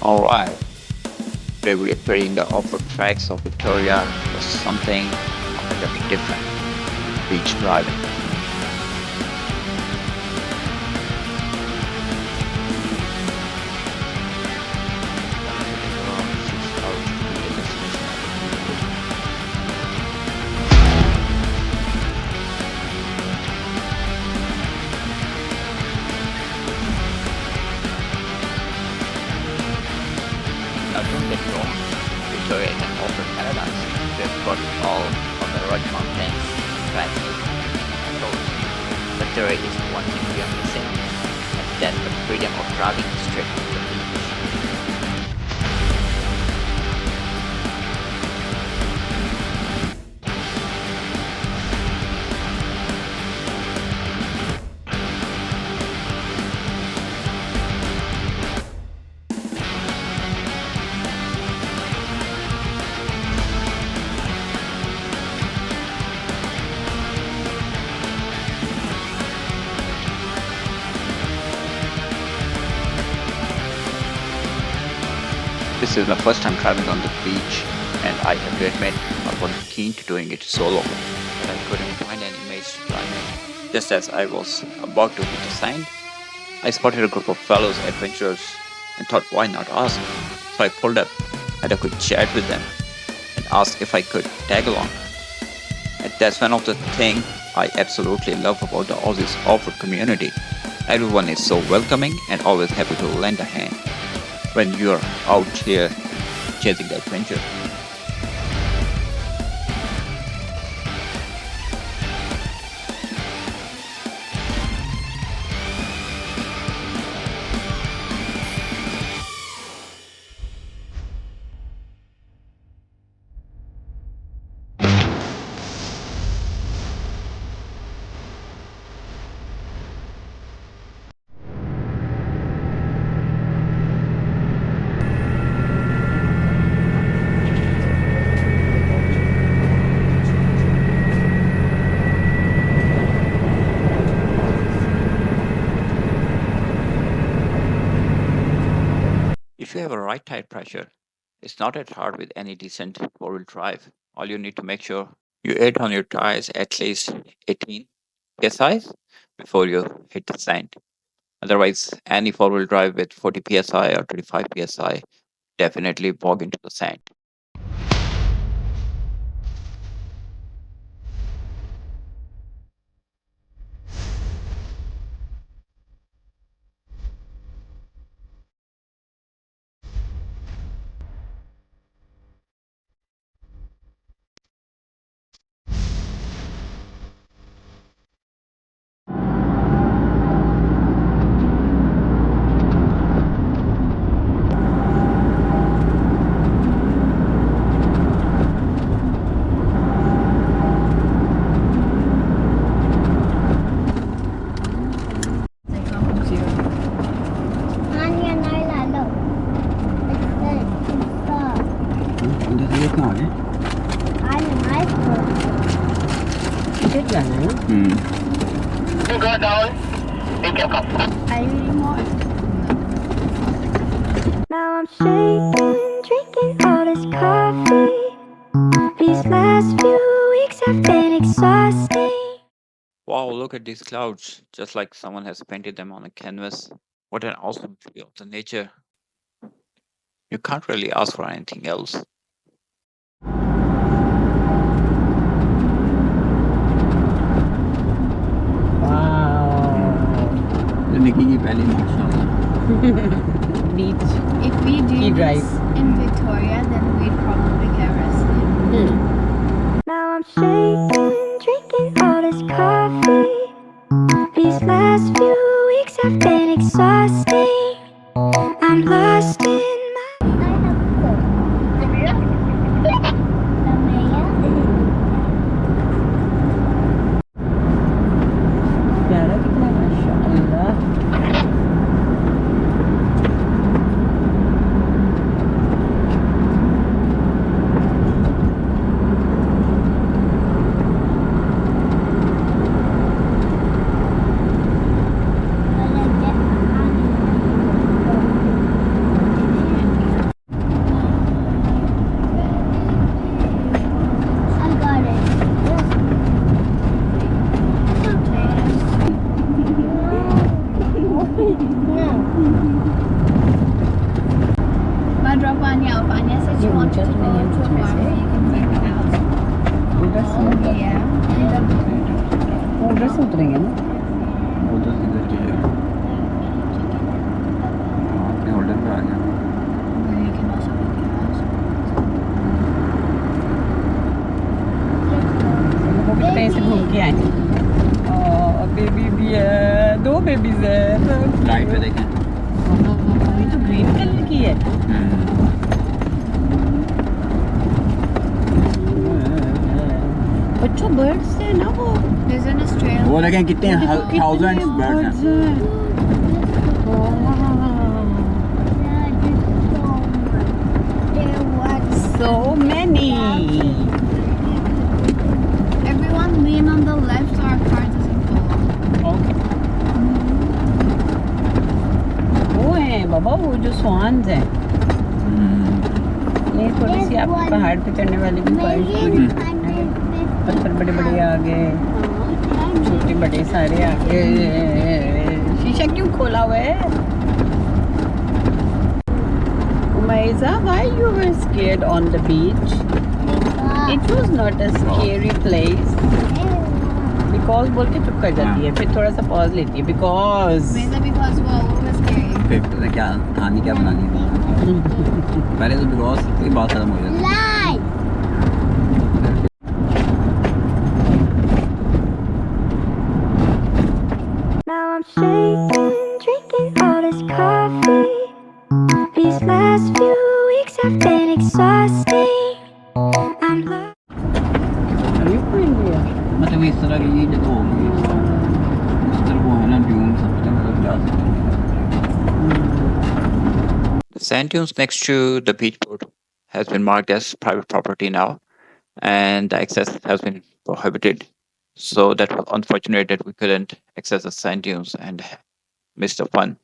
Alright, bravely appearing the off-road tracks of Victoria was something altogether different. Beach driving. Now don't get me wrong, Victoria is an off-road paradise. We've got it all on the right mountains, traffic, and roads. But there is one thing we are missing, and that's the freedom of driving straight to the beach. This is my first time traveling on the beach, and I have to admit I was keen to doing it solo, but I couldn't find any mates to join me. Just as I was about to hit the sand, I spotted a group of fellows adventurers and thought why not ask. So I pulled up, had a quick chat with them, and asked if I could tag along. And that's one of the things I absolutely love about the Aussie's off-road community. Everyone is so welcoming and always happy to lend a hand when you're out here chasing the adventure. If you have a right tire pressure, it's not that hard with any decent four-wheel drive. All you need to make sure you air on your tires at least 18 psi before you hit the sand. Otherwise, any four-wheel drive with 40 psi or 25 psi definitely bog into the sand. Anh cho thấy nhỏ nhé. Chết là này. Đừng có đâu. Đi kéo cọc. Now I'm shaking, drinking all this coffee. These last few weeks have been exhausting. Wow, look at these clouds, just like someone has painted them on a canvas. What an awesome view of the nature. You can't really ask for anything else. Wow. Zindagi ki pehli mashallah. Beach. If we do He this drives. in Victoria, then we'd probably get arrested. Now I'm shaking, drinking all this coffee. These last few weeks have been exhausting. I'm lost in प्यारा कितना माशाल्लाह. ऊंचा तो नहीं है कुछ में से उधर से उधर से उतरेंगे ना उधर से इधर चलेगा अपने होल्डर पे आ गया वो भी कहीं से घूम के आए बेबी भी है 2 बेबीज है लाइट पे देखें ये तो ग्रीन कलर की है बच्चों बर्ड्स है ना वो There's an Australian. वो देखें कितने थाउजेंड्स बर्ड्स हैं so many Everyone lean on the left so our car doesn't fall. okay वो है बाबा वो जो स्वान्स हैं ये थोड़ी सी आप पहाड़ पे चढ़ने वाली भी ख्वाहिश पूरी पत्थर बड़े बड़े आ गए छोटे बड़े सारे आ गए शीशा क्यों खोला हुआ है Umayza, why you were scared on the beach? It was not a scary place. Because बोल के चुप कर जाती है फिर थोड़ा सा पॉज लेती है because Because well, what was scary? फिर पता क्या कहानी क्या बनानी है पहले तो बिकॉज की बात खत्म हो जाती है Now I'm shaking, drinking all this coffee. These last few weeks have been exhausting. I'm lost. Are you going there? मतलब इस तरह की ये जगह होगी इस तरह वो है ना ड्यून सब कुछ मतलब जा सकते हैं The sand dunes next to the Beachport has been marked as private property now, and the access has been prohibited. So that was unfortunate that we couldn't access the sand dunes and missed the fun.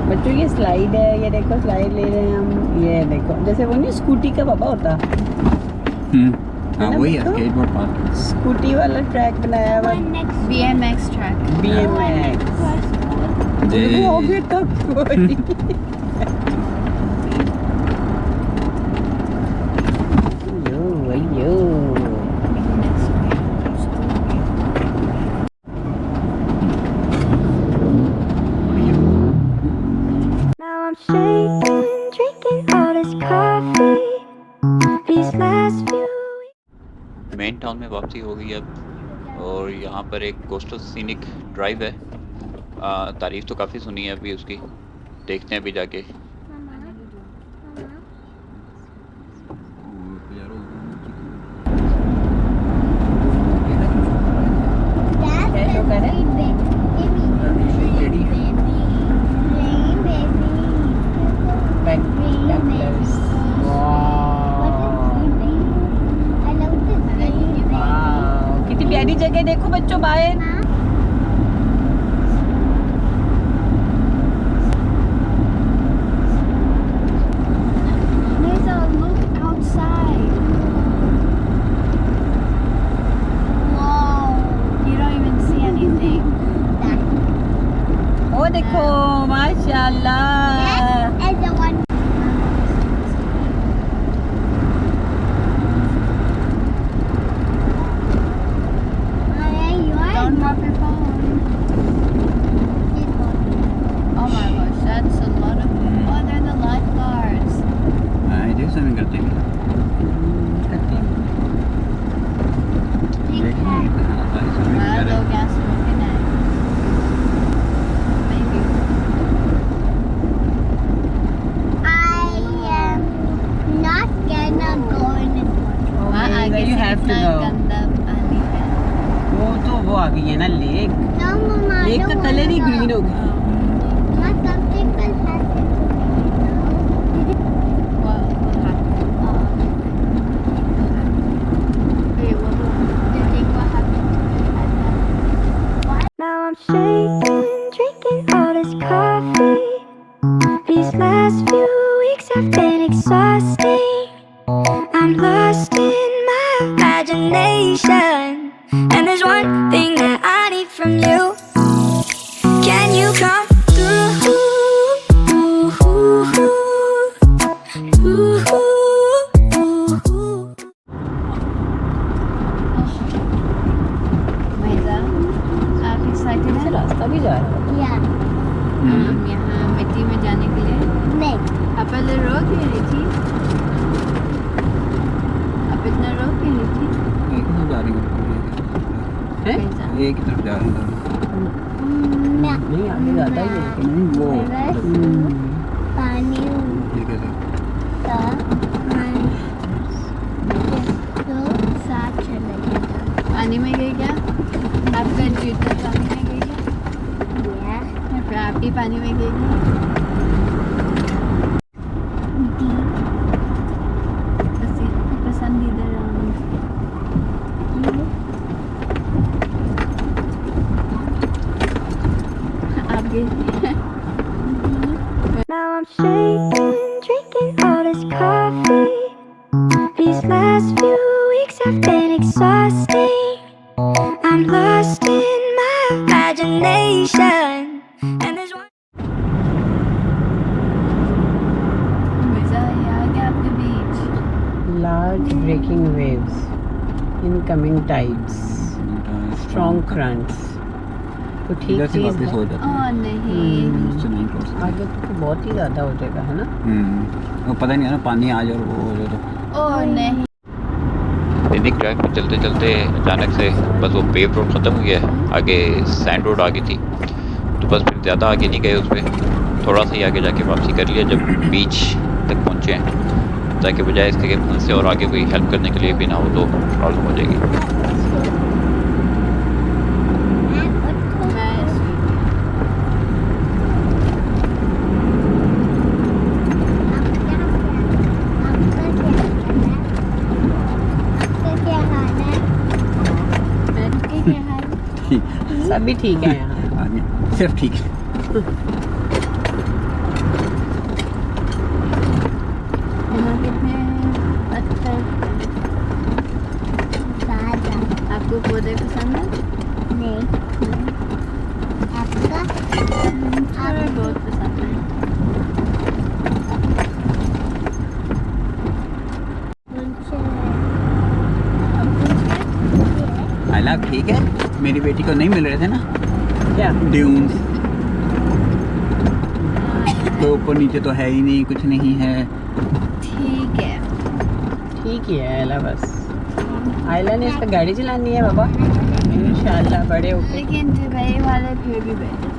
बच्चों ये slide है ये देखो slide ले रहे हैं हम ये देखो जैसे वो नहीं स्कूटी का बाबा होता हाँ वही है skateboard park. स्कूटी वाला ट्रैक बनाया हुआ BMX track. BMX जी. वो हो गया तक कोई अयो Now I'm shaking, drinking all this coffee. These last few main town में वापसी हो गई अब और यहाँ पर एक कोस्टल सीनिक ड्राइव है तारीफ तो काफ़ी सुनी है अभी उसकी देखते हैं अभी जाके कितनी प्यारी जगह देखो बच्चों बाहर There's a look outside. Wow. You don't even see anything. ओ देखो माशाल्लाह and the one. Don't drop your phone. Oh my gosh, that's a lot of. Oh, they're the lifeguards. इधर स्विमिंग करते हैं Hello, gas smoking it. Maybe. I am not gonna go in this one. Okay, you have to go वो तो वो आ गई है ना lake No, Mama, I lake का don't colour he wanna green go. हो गया Not something that has to What happened? Wait, what happened? Now I'm shaking, drinking all this coffee. These last few weeks have been exhausting. I'm lost in my imagination. And there's one thing that I need from you. Can you come through? सभी जा रहे हो? Yeah. हम यहाँ मिट्टी में जाने के लिए नहीं आप पहले रो क्यों रही थी आप इतना रो क्यों रही थी एक ही जा रही हूँ हैं? कैसा? एक ही तरफ जा रही हूँ नहीं आगे ज़्यादा ही है लेकिन। नहीं वो पानी ये कैसे का तो साथ चले गया पानी में गई क्या आपका जूता पानी में गई क्या या फिर आप भी पानी में गई पसंदीदा आप गई Now I'm shaking, drinking all this coffee. These last few weeks have been exhausting. I'm lost in my imagination. And there's one. मजा आ गया आपके बीच Large breaking waves, incoming tides, strong currents. तो ठीक इधर से चीज़ वापस है। हो जाती ओ है नहीं इससे नहीं क्रॉस आगे तो बहुत ही ज़्यादा हो जाएगा है ना। वो पता नहीं है ना पानी आ जाए और वो हो जाए तो ओ नहीं सीनिक ड्राइव में चलते चलते अचानक से बस वो पेव रोड ख़त्म हो गया है, आगे सैंड रोड आगे थी, तो बस फिर ज़्यादा आगे नहीं गए उस पर, थोड़ा सा ही आगे जाके वापसी कर लिया जब बीच तक पहुँचे हैं, ताकि बजाय इसके कि खुद से और आगे कोई हेल्प करने के लिए भी ना हो तो प्रॉब्लम हो जाएगी। सभी ठीक है यहाँ। सिर्फ ठीक है यहाँ कितने पत्थर आपको पौधे पसंद है नहीं आपका थोड़ा बहुत पसंद है आइला ठीक है मेरी बेटी को नहीं मिल रहे थे ना क्या ड्यून्स तो ऊपर नीचे तो है ही नहीं कुछ नहीं है ठीक है ठीक ही है आयला बस। आयला ने इसका गाड़ी चलानी है बाबा इंशाल्लाह बड़े होके। लेकिन दुबई वाले फिर भी बैठे थे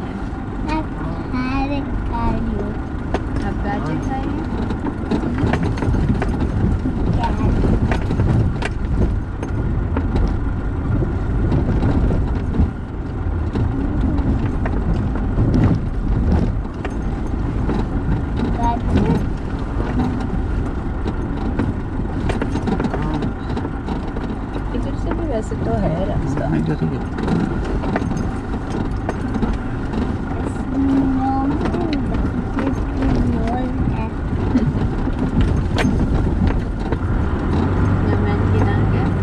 आप गाजर खाइए इधर से भी वैसे तो है रास्ता। हाँ, इधर से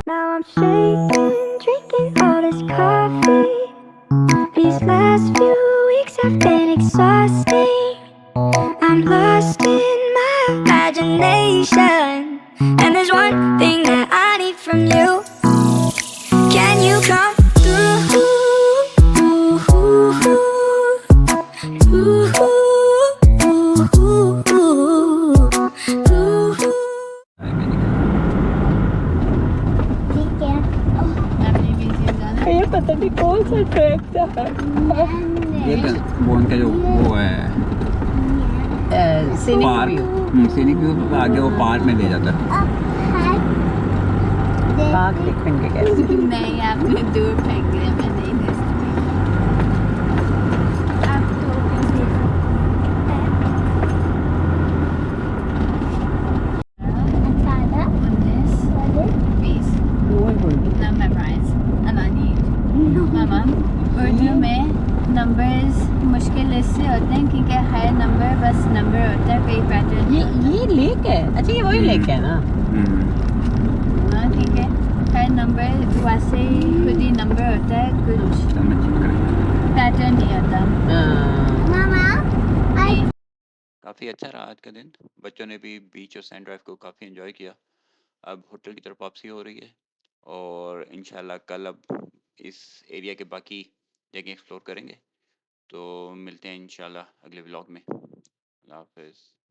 Now I'm shaking, drinking all this coffee. These last few weeks have been exhausting. I'm lost in my imagination. And there's one thing that I need from you. Can you come through? आपने museum जाना ये पता नहीं कौन सा track था। ये वो उनका जो वो है scenic park view. Scenic view तो आगे वो पार्क में ले जाता है पार्क देखेंगे कैसे। नहीं आपने दूर फेंक दिया मैं नहीं दे सकती आप तो कैसे उर्दू में नंबर्स मुश्किल इससे होते हैं क्योंकि हर नंबर बस नंबर होता है कोई पैटर्न ये लेक है। अच्छा ये वही लेक है ना। हाँ ठीक है हर नंबर वैसे ही खुद ही नंबर होता है कुछ पैटर्न नहीं होता काफ़ी अच्छा रहा आज का दिन, बच्चों ने भी बीच और सैंड ड्राइव को काफ़ी एंजॉय किया। अब होटल की तरफ वापसी हो रही है और इंशाल्लाह कल अब इस एरिया के बाकी जगह एक्सप्लोर करेंगे। तो मिलते हैं इंशाल्लाह अगले व्लॉग में। अल्लाह हाफिज़।